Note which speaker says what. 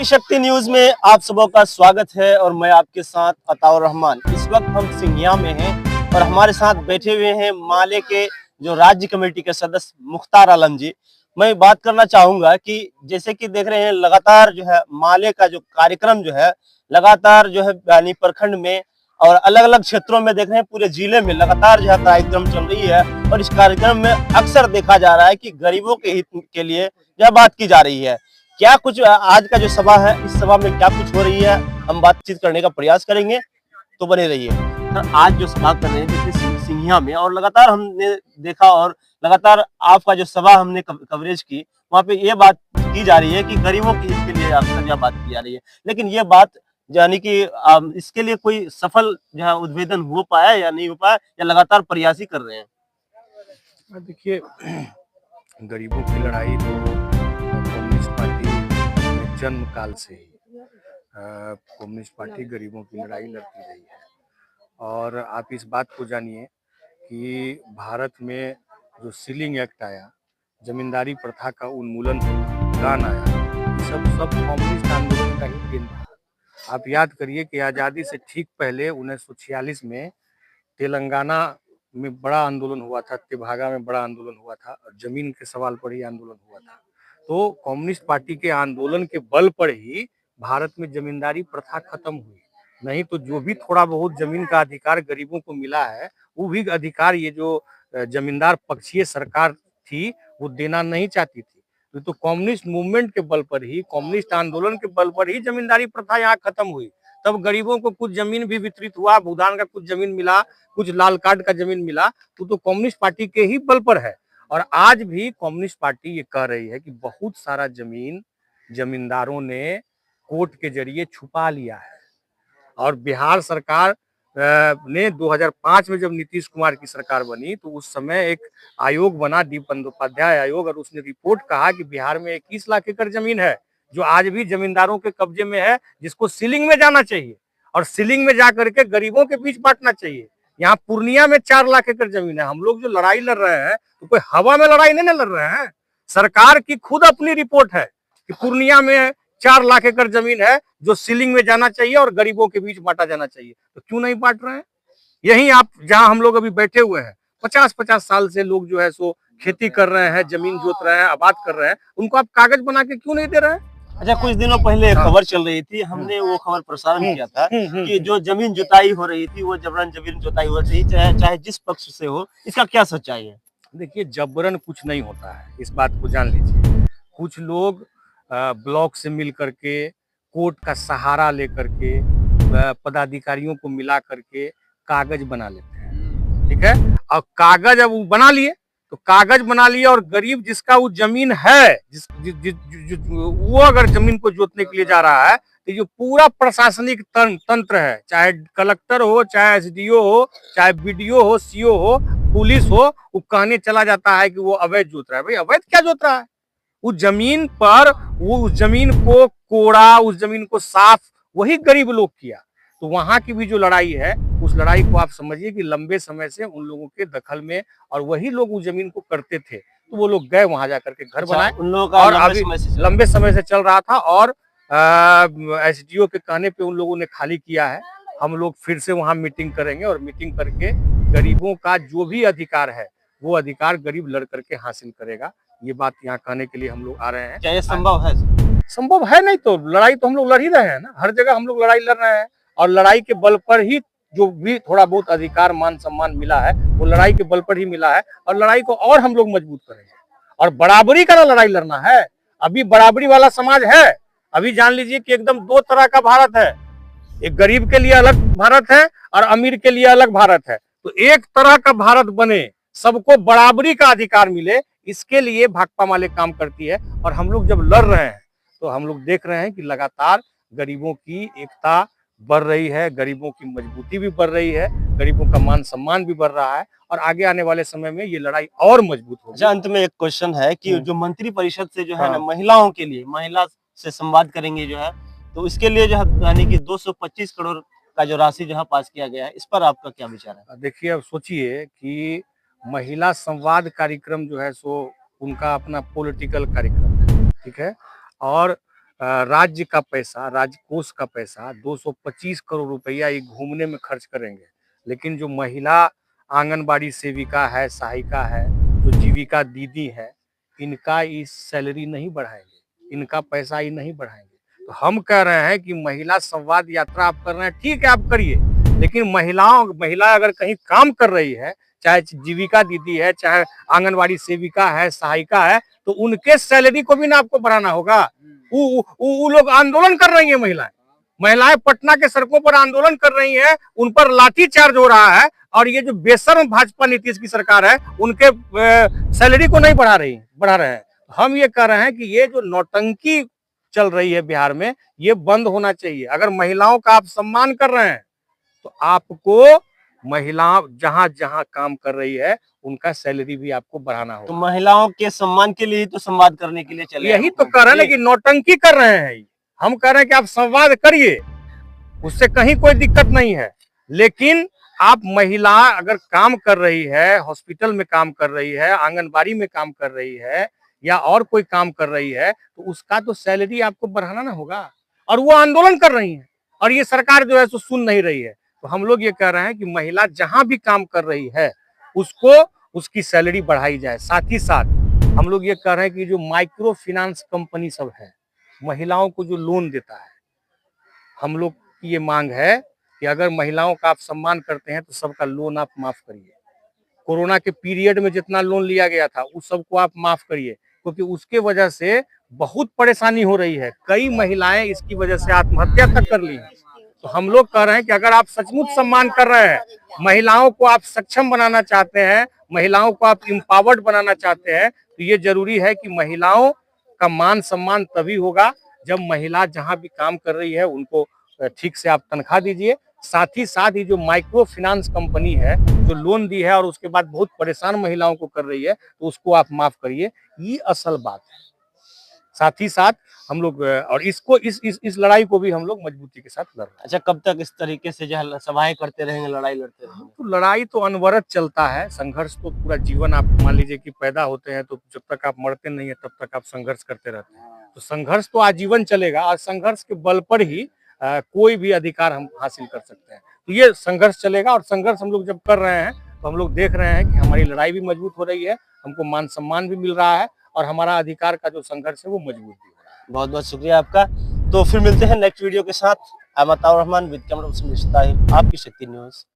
Speaker 1: शक्ति न्यूज में आप सबों का स्वागत है और मैं आपके साथ अताउर रहमान। इस वक्त हम सिंघिया में हैं और हमारे साथ बैठे हुए हैं माले के जो राज्य कमेटी के सदस्य मुख्तार आलम जी। मैं बात करना चाहूंगा कि जैसे कि देख रहे हैं लगातार जो है माले का जो कार्यक्रम जो है लगातार जो है यानी प्रखंड में और अलग अलग क्षेत्रों में देख रहे हैं पूरे जिले में लगातार जो है कार्यक्रम चल रही है और इस कार्यक्रम में अक्सर देखा जा रहा है कि गरीबों के हित के लिए यह बात की जा रही है। क्या कुछ आज का जो सभा है इस सभा में क्या कुछ हो रही है हम बातचीत करने का प्रयास करेंगे, तो बने रहिए। सर, आज जो सभा कर रहे हैं देखिए सिंघिया में और लगातार हमने देखा और लगातार आपका जो सभा हमने कवरेज की वहाँ पे ये बात की जा रही है कि गरीबों के हित के लिए अक्सर यह बात की जा रही है, लेकिन ये बात यानी कि इसके लिए कोई सफल जो है उद्भेदन हो पाया या नहीं हो पाया या लगातार प्रयास ही कर रहे हैं?
Speaker 2: देखिए, गरीबों की लड़ाई तो कम्युनिस्ट पार्टी जन्म काल से ही कम्युनिस्ट पार्टी गरीबों की लड़ाई लड़ती रही है। और आप इस बात को जानिए कि भारत में जो सीलिंग एक्ट आया, जमींदारी प्रथा का उन्मूलन गान आया, सब कम्युनिस्ट आंदोलन का ही देन था। आप याद करिए कि आज़ादी से ठीक पहले 1946 में तेलंगाना में बड़ा आंदोलन हुआ था, तेभागा में बड़ा आंदोलन हुआ था और जमीन के सवाल पर ही आंदोलन हुआ था। तो कम्युनिस्ट पार्टी के आंदोलन के बल पर ही भारत में जमींदारी प्रथा खत्म हुई। नहीं तो जो भी थोड़ा बहुत जमीन का अधिकार गरीबों को मिला है, वो भी अधिकार ये जो जमींदार पक्षीय सरकार थी वो देना नहीं चाहती थी। तो कम्युनिस्ट मूवमेंट के बल पर ही, कम्युनिस्ट आंदोलन के बल पर ही जमींदारी प्रथा यहाँ खत्म हुई। तब गरीबों को कुछ जमीन भी वितरित हुआ, भूदान का कुछ जमीन मिला, कुछ लाल कार्ड का जमीन मिला, तो कम्युनिस्ट पार्टी के ही बल पर है। और आज भी कम्युनिस्ट पार्टी ये कह रही है कि बहुत सारा जमीन जमींदारों ने कोर्ट के जरिए छुपा लिया है। और बिहार सरकार ने 2005 में जब नीतीश कुमार की सरकार बनी तो उस समय एक आयोग बना, डी बंदोपाध्याय आयोग, और उसने रिपोर्ट कहा कि बिहार में 21 लाख एकड़ जमीन है जो आज भी जमींदारों के कब्जे में है, जिसको सीलिंग में जाना चाहिए और सीलिंग में जा करके गरीबों के बीच बांटना चाहिए। यहाँ पूर्णिया में 4 लाख एकड़ जमीन है। हम लोग जो लड़ाई लड़ रहे हैं तो कोई हवा में लड़ाई नहीं लड़ रहे हैं। सरकार की खुद अपनी रिपोर्ट है कि पूर्णिया में 4 लाख एकड़ जमीन है जो सीलिंग में जाना चाहिए और गरीबों के बीच बांटा जाना चाहिए। तो क्यों नहीं बांट रहे हैं? यही आप जहां हम लोग अभी बैठे हुए हैं, 50-50 साल से लोग जो है सो खेती कर रहे हैं, जमीन जोत रहे हैं, आबाद कर रहे हैं, उनको आप कागज बना के क्यों नहीं दे रहे हैं?
Speaker 1: अच्छा, कुछ दिनों पहले खबर चल रही थी, हमने वो खबर प्रसारण किया था कि जो जमीन जुताई हो रही थी वो जबरन जमीन जुताई हो रही थी, चाहे जिस पक्ष से हो। इसका क्या सच्चाई है?
Speaker 2: देखिए, जबरन कुछ नहीं होता है, इस बात को जान लीजिए। कुछ लोग ब्लॉक से मिल करके, कोर्ट का सहारा लेकर के, पदाधिकारियों को मिला करके कागज बना लेते हैं, ठीक है। और कागज अब वो बना लिए तो कागज बना लिए और गरीब जिसका वो जमीन है, वो अगर जमीन को जोतने के लिए जा रहा है तो जो पूरा प्रशासनिक तंत्र है, चाहे कलेक्टर हो, चाहे एसडीओ हो, चाहे बीडीओ हो, सीओ हो, पुलिस हो, वो कहने चला जाता है कि वो अवैध जोत रहा है। भाई अवैध क्या जोत रहा है? उस जमीन पर वो उस जमीन को कोड़ा, उस जमीन को साफ वही गरीब लोग किया। तो वहां की भी जो लड़ाई है, उस लड़ाई को आप समझिए कि लंबे समय से उन लोगों के दखल में, और वही लोग उस जमीन को करते थे। तो वो लोग गए वहां जाकर के घर बनाए,
Speaker 1: उन लोगों का
Speaker 2: और अभी लंबे समय से चल रहा था। और एसडीओ के कहने पे उन लोगों ने खाली किया है। हम लोग फिर से वहां मीटिंग करेंगे और मीटिंग करके गरीबों का जो भी अधिकार है वो अधिकार गरीब लड़ करके हासिल करेगा। ये बात यहाँ कहने के लिए हम लोग आ रहे हैं।
Speaker 1: क्या ये संभव है?
Speaker 2: संभव है नहीं तो लड़ाई तो हम लोग लड़ ही रहे हैं ना, हर जगह हम लोग लड़ाई लड़ रहे हैं। और लड़ाई के बल पर ही जो भी थोड़ा बहुत अधिकार, मान सम्मान मिला है वो लड़ाई के बल पर ही मिला है। और लड़ाई को और हम लोग मजबूत करेंगे। और बराबरी का लड़ाई लड़ना है। अभी बराबरी वाला समाज है। अभी जान लीजिए कि एकदम दो तरह का भारत है। एक गरीब के लिए अलग भारत है और अमीर के लिए अलग भारत है। तो एक तरह का भारत बने, सबको बराबरी का अधिकार मिले, इसके लिए भाकपा माले काम करती है। और हम लोग जब लड़ रहे हैं तो हम लोग देख रहे हैं कि लगातार गरीबों की एकता बढ़ रही है, गरीबों की मजबूती भी बढ़ रही है, गरीबों का मान सम्मान भी बढ़ रहा है। और आगे आने वाले समय में ये लड़ाई और मजबूत होगी।
Speaker 1: अच्छा, अंत में एक क्वेश्चन है कि जो मंत्री परिषद से जो है ना महिलाओं के लिए, महिला से संवाद करेंगे जो है, तो इसके लिए जो है यानी कि 225 करोड़ का जो राशि जो है पास किया गया है, इस पर आपका क्या विचार है?
Speaker 2: देखिए, अब सोचिए कि महिला संवाद कार्यक्रम जो है सो उनका अपना पॉलिटिकल कार्यक्रम है, ठीक है। और राज्य का पैसा, राज्य कोष का पैसा 225 करोड़ रुपया ये घूमने में खर्च करेंगे, लेकिन जो महिला आंगनबाड़ी सेविका है, सहायिका है, जो जीविका दीदी है, इनका इस सैलरी नहीं बढ़ाएंगे, इनका पैसा ही नहीं बढ़ाएंगे। तो हम कह रहे हैं कि महिला संवाद यात्रा आप कर रहे हैं, ठीक है आप करिए, लेकिन महिला अगर कहीं काम कर रही है, चाहे जीविका दीदी है, चाहे आंगनबाड़ी सेविका है, सहायिका है, तो उनके सैलरी को भी ना आपको बढ़ाना होगा। वो लोग आंदोलन कर रही है, महिलाएं पटना के सड़कों पर आंदोलन कर रही हैं, उन पर लाठीचार्ज हो रहा है, और ये जो बेशर्म भाजपा नीतीश की सरकार है, उनके सैलरी को नहीं बढ़ा रहे हैं। हम ये कह रहे हैं कि ये जो नौटंकी चल रही है बिहार में, ये बंद होना चाहिए। अगर महिलाओं का आप सम्मान कर रहे हैं तो आपको महिला जहां जहां काम कर रही है उनका सैलरी भी आपको बढ़ाना होगा।
Speaker 1: तो महिलाओं के सम्मान के लिए तो संवाद करने के लिए चले,
Speaker 2: यही तो कह रहे हैं कि नौटंकी कर रहे हैं। हम कह रहे हैं कि आप संवाद करिए, उससे कहीं कोई दिक्कत नहीं है, लेकिन आप महिला अगर काम कर रही है, हॉस्पिटल में काम कर रही है, आंगनबाड़ी में काम कर रही है, या और कोई काम कर रही है, तो उसका तो सैलरी आपको बढ़ाना ना होगा। और वो आंदोलन कर रही है, और ये सरकार जो है सो सुन नहीं रही है। तो हम लोग ये कह रहे हैं कि महिला जहां भी काम कर रही है उसको उसकी सैलरी बढ़ाई जाए। साथ ही साथ हम लोग ये कह रहे हैं कि जो माइक्रो फाइनेंस कंपनी सब है, महिलाओं को जो लोन देता है, हम लोग की ये मांग है कि अगर महिलाओं का आप सम्मान करते हैं तो सबका लोन आप माफ करिए। कोरोना के पीरियड में जितना लोन लिया गया था उस सबको आप माफ करिए, क्योंकि उसके वजह से बहुत परेशानी हो रही है। कई महिलाएं इसकी वजह से आत्महत्या तक कर ली हैं। तो हम लोग कह रहे हैं कि अगर आप सचमुच सम्मान कर रहे हैं, महिलाओं को आप सक्षम बनाना चाहते हैं, महिलाओं को आप इम्पावर्ड बनाना चाहते हैं, तो ये जरूरी है कि महिलाओं का मान सम्मान तभी होगा जब महिला जहां भी काम कर रही है उनको ठीक से आप तनख्वाह दीजिए। साथ ही साथ ही जो माइक्रो फाइनेंस कंपनी है जो लोन दी है और उसके बाद बहुत परेशान महिलाओं को कर रही है, तो उसको आप माफ करिए, ये असल बात है। साथ ही साथ हम लोग और इसको इस लड़ाई को भी हम लोग मजबूती के साथ लड़ रहे हैं।
Speaker 1: अच्छा, कब तक इस तरीके से जो है सभाएं करते रहेंगे, लड़ाई लड़ते रहेंगे?
Speaker 2: तो लड़ाई तो अनवरत चलता है, संघर्ष तो पूरा जीवन। आप मान लीजिए कि पैदा होते हैं तो जब तक आप मरते नहीं है तब तक आप संघर्ष करते रहते हैं। तो संघर्ष तो आजीवन चलेगा, और संघर्ष के बल पर ही कोई भी अधिकार हम हासिल कर सकते हैं। तो ये संघर्ष चलेगा, और संघर्ष हम लोग जब कर रहे हैं तो हम लोग देख रहे हैं कि हमारी लड़ाई भी मजबूत हो रही है, हमको मान सम्मान भी मिल रहा है, और हमारा अधिकार का जो संघर्ष है वो मजबूत भी हो रहा है।
Speaker 1: बहुत बहुत शुक्रिया आपका। तो फिर मिलते हैं नेक्स्ट वीडियो के साथ। Ataur Rahman with camera person आपकी शक्ति न्यूज।